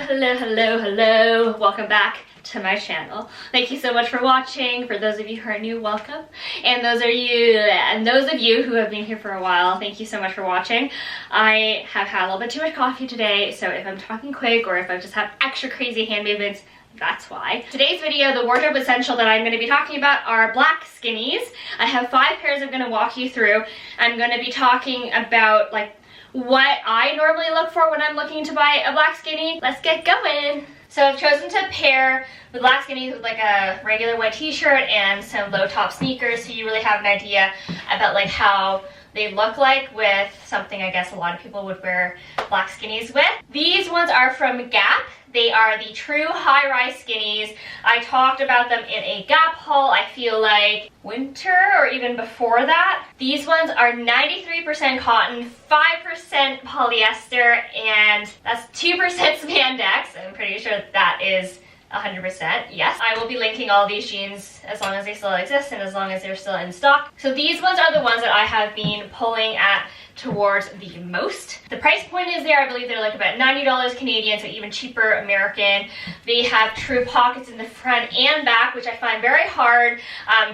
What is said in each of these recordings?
Hello. Welcome back to my channel. Thank you so much for watching. For those of you who are new, welcome. And those of you who have been here for a while, thank you so much for watching. I have had a little bit too much coffee today, so if I'm talking quick or if I just have extra crazy hand movements, that's why. Today's video, the wardrobe essential that I'm going to be talking about are black skinnies. I have 5 pairs I'm going to walk you through. I'm going to be talking about like what I normally look for when I'm looking to buy a black skinny. Let's get going. So I've chosen to pair the black skinnies with like a regular white t-shirt and some low top sneakers, so you really have an idea about like how they look like with something I guess a lot of people would wear black skinnies with. These ones are from Gap. They are the true high-rise skinnies. I talked about them in a Gap haul, I feel like winter or even before that. These ones are 93% cotton, 5% polyester, and that's 2% spandex. I'm pretty sure that is 100%, yes. I will be linking all these jeans as long as they still exist and as long as they're still in stock. So these ones are the ones that I have been pulling at towards the most. The price point is there. I believe they're like about $90 Canadian, so even cheaper American. They have true pockets in the front and back, which I find very hard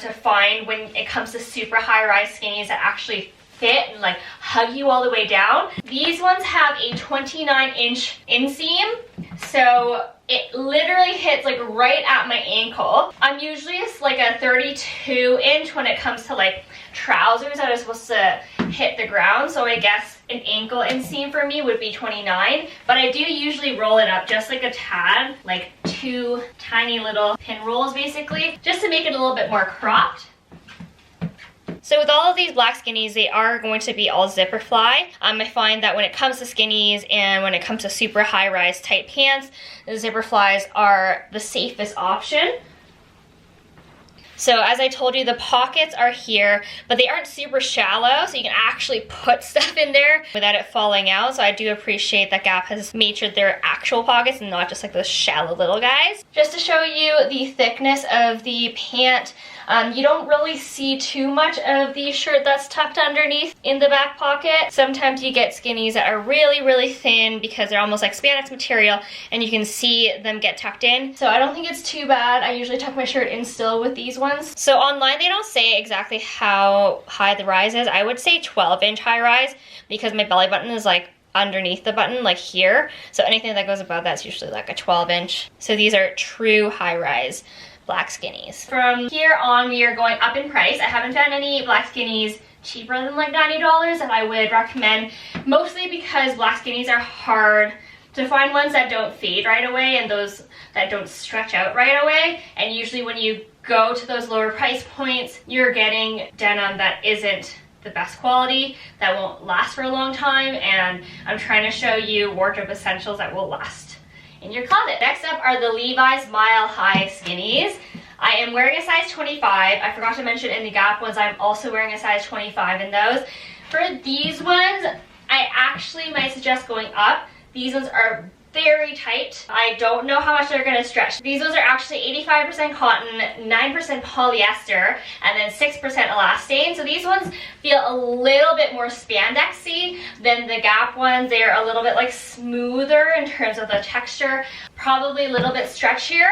to find when it comes to super high-rise skinnies that actually fit and like hug you all the way down. These ones have a 29-inch inseam, so it literally hits like right at my ankle. I'm usually like a 32-inch when it comes to like trousers that are supposed to hit the ground, so I guess an ankle inseam for me would be 29, but I do usually roll it up just like a tad, like 2 tiny little pin rolls basically, just to make it a little bit more cropped. So with all of these black skinnies, they are going to be all zipper fly. I find that when it comes to skinnies and when it comes to super high-rise tight pants, the zipper flies are the safest option. So as I told you, the pockets are here, but they aren't super shallow, so you can actually put stuff in there without it falling out. So I do appreciate that Gap has made sure they're actual pockets and not just like those shallow little guys. Just to show you the thickness of the pant, you don't really see too much of the shirt that's tucked underneath in the back pocket. Sometimes you get skinnies that are really thin because they're almost like spandex material and you can see them get tucked in. So I don't think it's too bad. I usually tuck my shirt in still with these ones. So online they don't say exactly how high the rise is. I would say 12-inch high rise because my belly button is like underneath the button, like here. So anything that goes above that's usually like a 12-inch. So these are true high rise black skinnies. From here on, we are going up in price. I haven't found any black skinnies cheaper than like $90 that I would recommend, mostly because black skinnies are hard to find ones that don't fade right away and those that don't stretch out right away. And usually when you go to those lower price points, you're getting denim that isn't the best quality, that won't last for a long time, and I'm trying to show you wardrobe essentials that will last in your closet. Next up are the Levi's Mile High Skinnies. I am wearing a size 25. I forgot to mention in the Gap ones, I'm also wearing a size 25 in those. For these ones, I actually might suggest going up. These ones are very tight. I don't know how much they're going to stretch. These ones are actually 85% cotton, 9% polyester, and then 6% elastane. So these ones feel a little bit more spandexy than the Gap ones. They're a little bit like smoother in terms of the texture, probably a little bit stretchier.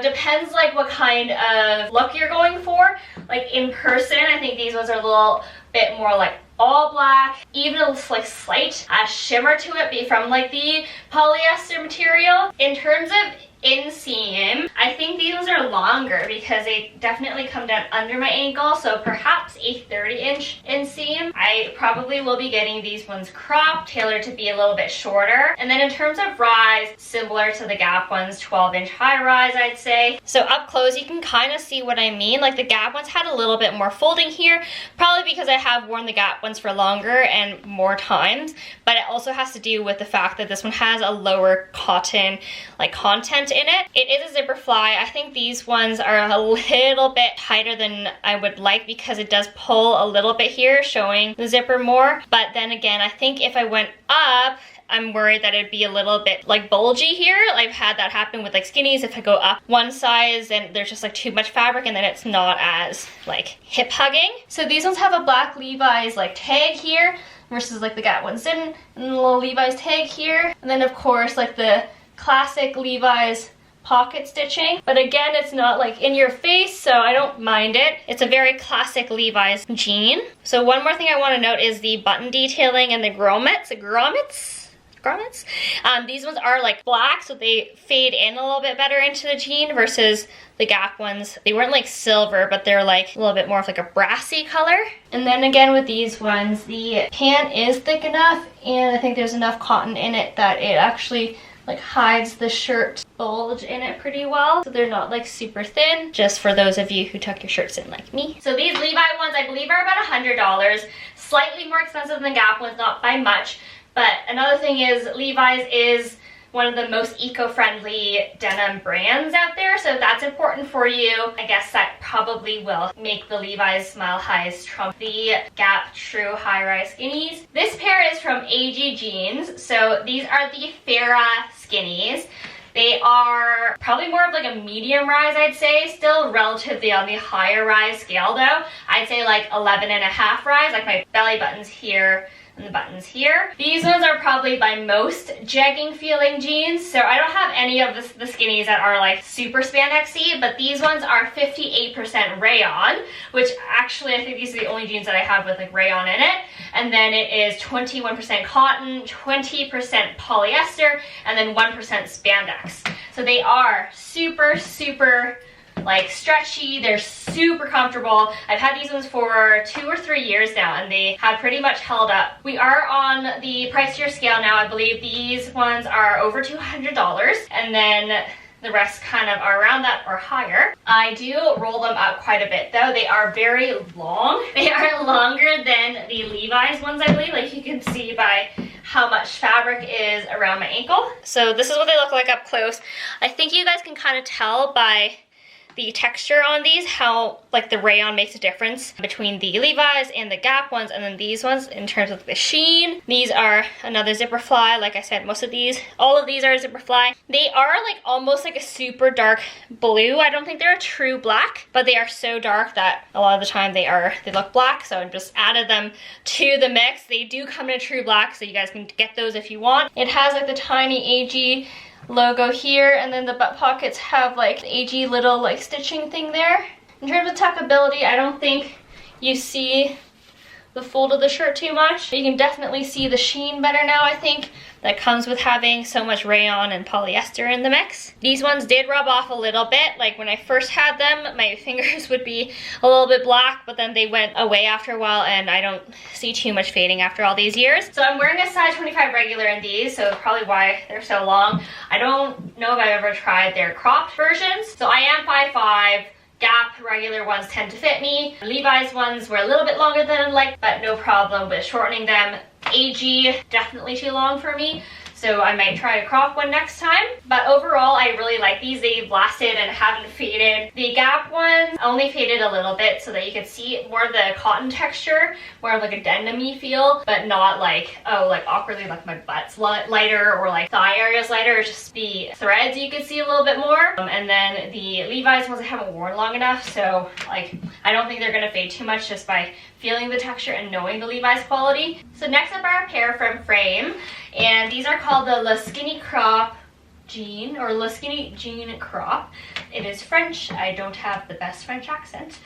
Depends like what kind of look you're going for. Like in person, I think these ones are a little bit more like all black, even a like slight shimmer to it from like the polyester material. In terms of inseam, I think these ones are longer because they definitely come down under my ankle, so perhaps a 30-inch inseam. I probably will be getting these ones cropped, tailored to be a little bit shorter. And then in terms of rise, similar to the Gap ones, 12-inch high rise, I'd say. So up close, you can kind of see what I mean. Like the Gap ones had a little bit more folding here, probably because I have worn the Gap ones for longer and more times, but it also has to do with the fact that this one has a lower cotton like content in it. It is a zipper fly. I think these ones are a little bit tighter than I would like because it does pull a little bit here, showing the zipper more. But then again, I think if I went up, I'm worried that it'd be a little bit like bulgy here. I've had that happen with like skinnies. If I go up one size and there's just like too much fabric and then it's not as like hip hugging. So these ones have a black Levi's like tag here versus like the Gap ones didn't, and the little Levi's tag here. And then of course like the classic Levi's pocket stitching, but again, it's not like in your face, so I don't mind it. It's a very classic Levi's jean. So one more thing I want to note is the button detailing and the grommets. These ones are like black, so they fade in a little bit better into the jean versus the Gap ones. They weren't like silver, but they're like a little bit more of like a brassy color. And then again with these ones, the pant is thick enough, and I think there's enough cotton in it that it actually like hides the shirt bulge in it pretty well, so they're not like super thin, just for those of you who tuck your shirts in like me. So these Levi ones I believe are about $100, slightly more expensive than the Gap ones, not by much. But another thing is Levi's is one of the most eco-friendly denim brands out there, so if that's important for you, I guess that probably will make the Levi's Mile Highs trump the Gap True High-Rise Skinnies. This pair is from AG Jeans, so these are the Farrah Skinnies. They are probably more of like a medium rise, I'd say, still relatively on the higher rise scale though. I'd say like 11.5 rise, like my belly button's here and the buttons here. These ones are probably my most jegging feeling jeans, so I don't have any of the skinnies that are like super spandexy, but these ones are 58% rayon, which actually I think these are the only jeans that I have with like rayon in it. And then it is 21% cotton, 20% polyester, and then 1% spandex. So they are super like stretchy, they're super comfortable. I've had these ones for 2 or 3 years now, and they have pretty much held up. We are on the pricier scale now. I believe these ones are over $200, and then the rest kind of are around that or higher. I do roll them up quite a bit though. They are very long. They are longer than the Levi's ones, I believe, like you can see by how much fabric is around my ankle. So this is what they look like up close. I think you guys can kind of tell by the texture on these how like the rayon makes a difference between the Levi's and the Gap ones, and then these ones in terms of the sheen. These are another zipper fly. Like I said, all of these are zipper fly. They are like almost like a super dark blue. I don't think they're a true black, but they are so dark that a lot of the time they look black, so I just added them to the mix. They do come in a true black, so you guys can get those if you want. It has like the tiny AG logo here, and then the butt pockets have like the AG little like stitching thing there. In terms of tuckability, I don't think you see the fold of the shirt too much. You can definitely see the sheen better now, I think. That comes with having so much rayon and polyester in the mix. These ones did rub off a little bit. Like when I first had them, my fingers would be a little bit black, but then they went away after a while, and I don't see too much fading after all these years. So I'm wearing a size 25 regular in these, so probably why they're so long. I don't know if I've ever tried their cropped versions. So I am 5'5". Gap regular ones tend to fit me. Levi's ones were a little bit longer than I'd like, but no problem with shortening them. AG, definitely too long for me, so I might try a crop one next time. But overall, I really like these. They've lasted and haven't faded. The Gap ones only faded a little bit so that you could see more of the cotton texture, more of like a denim-y feel, but not like, oh, like awkwardly like my butt's lighter or like thigh area's lighter. It's just the threads you could see a little bit more. And then the Levi's ones I haven't worn long enough, so like I don't think they're gonna fade too much just by feeling the texture and knowing the Levi's quality. So next up are a pair from Frame, and these are called the Le Skinny Crop Jean, or Le Skinny Jean Crop. It is French. I don't have the best French accent.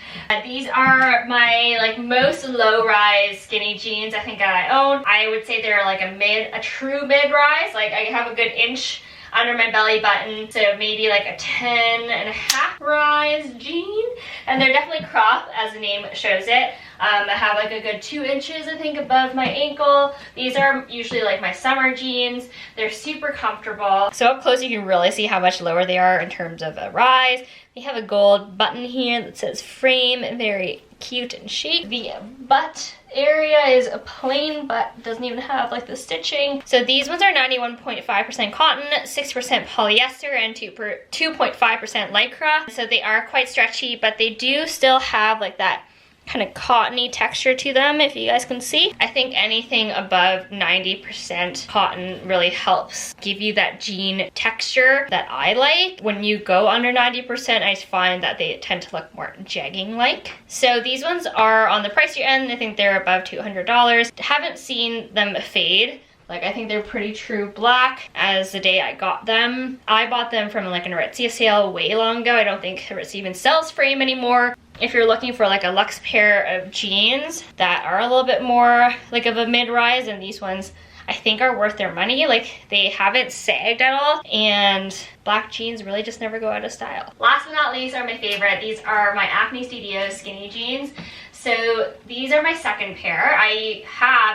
These are my like most low-rise skinny jeans I think that I own. I would say they're like a true mid-rise. Like I have a good inch under my belly button, so maybe like a 10.5 rise jean, and they're definitely crop as the name shows it. I have like a good 2 inches I think above my ankle. These are usually like my summer jeans. They're super comfortable. So up close you can really see how much lower they are in terms of a rise. They have a gold button here that says Frame, very cute and chic. The butt area is a plain butt, doesn't even have like the stitching. So these ones are 91.5% cotton, 6% polyester, and 2.5% lycra. So they are quite stretchy, but they do still have like that kind of cottony texture to them, if you guys can see. I think anything above 90% cotton really helps give you that jean texture that I like. When you go under 90%, I find that they tend to look more jegging-like. So these ones are on the pricier end. I think they're above $200. Haven't seen them fade Like, I think they're pretty true black as the day I got them. I bought them from like an Aritzia sale way long ago. I don't think Aritzia even sells frame anymore. If you're looking for like a luxe pair of jeans that are a little bit more like of a mid-rise, and these ones I think are worth their money. Like, they haven't sagged at all, and black jeans really just never go out of style. Last but not least are my favorite. These are my Acne Studio skinny jeans. So these are my second pair. I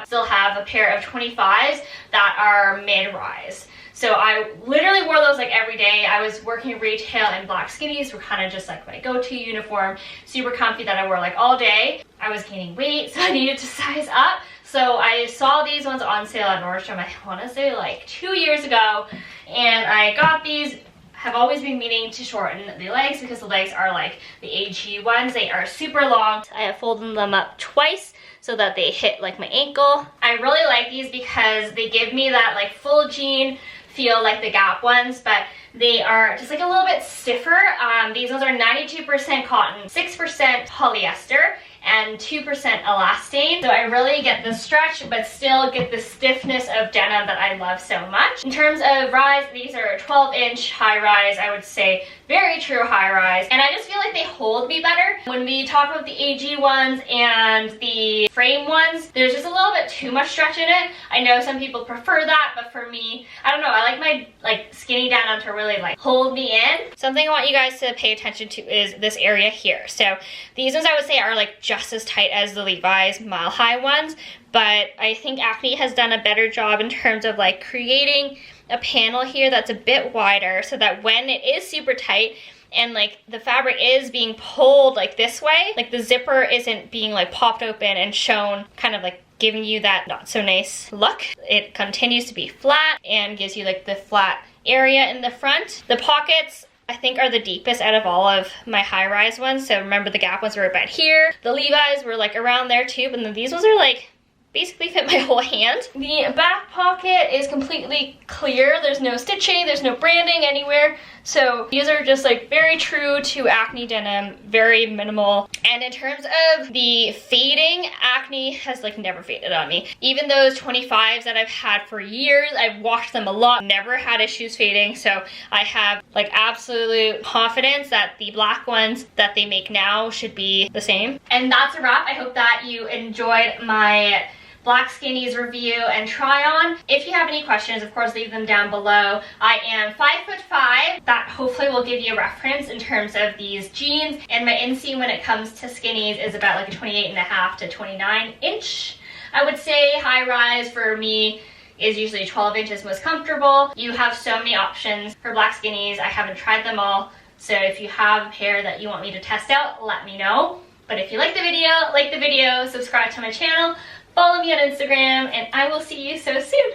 still have a pair of 25s that are mid-rise. So I literally wore those like every day. I was working retail, and black skinnies were kind of just like my go-to uniform, super comfy, that I wore like all day. I was gaining weight, so I needed to size up. So I saw these ones on sale at Nordstrom, I want to say like 2 years ago, and I got these. Have always been meaning to shorten the legs because the legs are like the AG ones. They are super long. I have folded them up twice so that they hit like my ankle. I really like these because they give me that like full jean feel like the Gap ones, but they are just like a little bit stiffer. These ones are 92% cotton, 6% polyester, and 2% elastane. So I really get the stretch but still get the stiffness of denim that I love so much. In terms of rise, these are a 12-inch high rise, I would say very true high rise, and I just feel like they hold me better. When we talk about the AG ones and the frame ones, there's just a little bit too much stretch in it. I know some people prefer that, but for me, I don't know, I like my like skinny denim to really like hold me in. Something I want you guys to pay attention to is this area here. So these ones I would say are like just as tight as the Levi's Mile High ones, but I think Acne has done a better job in terms of like creating a panel here that's a bit wider so that when it is super tight and like the fabric is being pulled like this way, like the zipper isn't being like popped open and shown, kind of like giving you that not so nice look. It continues to be flat and gives you like the flat area in the front. The pockets I think are the deepest out of all of my high-rise ones. So remember, the Gap ones were about here. The Levi's were like around there too, but then these ones are like basically fit my whole hand. The back pocket is completely clear. There's no stitching, there's no branding anywhere. So these are just like very true to Acne denim, very minimal. And in terms of the fading, Acne has like never faded on me. Even those 25s that I've had for years, I've washed them a lot, never had issues fading. So I have like absolute confidence that the black ones that they make now should be the same. And that's a wrap. I hope that you enjoyed my black skinnies review and try on. If you have any questions, of course, leave them down below. I am 5'5". That hopefully will give you a reference in terms of these jeans. And my inseam when it comes to skinnies is about like a 28.5 to 29 inch. I would say high rise for me is usually 12 inches most comfortable. You have so many options for black skinnies. I haven't tried them all. So if you have a pair that you want me to test out, let me know. But if you like the video, subscribe to my channel, follow me on Instagram, and I will see you so soon.